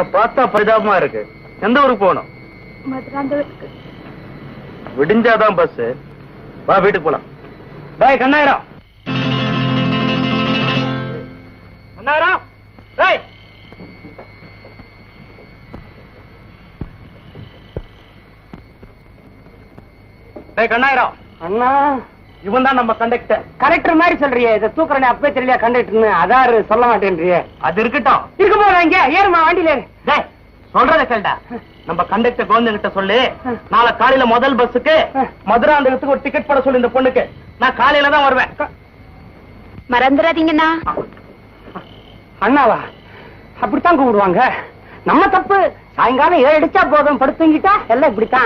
உன்னை பார்த்தா பரிதாபமா இருக்கு. எந்த ஊருக்கு போகணும்? மதுராந்தகத்துக்கு. விடிஞ்சாதான் பஸ். வா வீட்டுக்கு போலாம். பாய் கண்ணாயிரம். கண்ணாயிரம் பாய். கண்ணாயிரம். அண்ணா இவன் தான் நம்ம கண்டக்டர். கரெக்டர் மாதிரி சொல்றியே, இதை தூக்குறனே அப்பவே தெரியல கண்டக்டர்னு. அதாரு சொல்ல மாட்டேன்றியே. அது இருக்கட்டும். இருக்கு போதா இங்க ஏறுமா வண்டியில ஏறு. சொல்றத கேள்டா. நம்ம கண்டக்டர் கோவிந்தன் கிட்ட சொல்லி நாளை காலையில முதல் பஸ்ஸுக்கு மதுராந்தகத்துக்கு ஒரு டிக்கெட் போட சொல்லி இந்த பொண்ணுக்கு. நான் காலையில தான் வருவேன். மறந்துடாதீங்கண்ணா. அண்ணாவா? அப்படித்தான் கூப்பிடுவாங்க. நம்ம தப்பு. சாயங்காலம் 7 அடிச்சா போதும், படுத்துங்கிட்டா எல்லாம் இப்படித்தான்.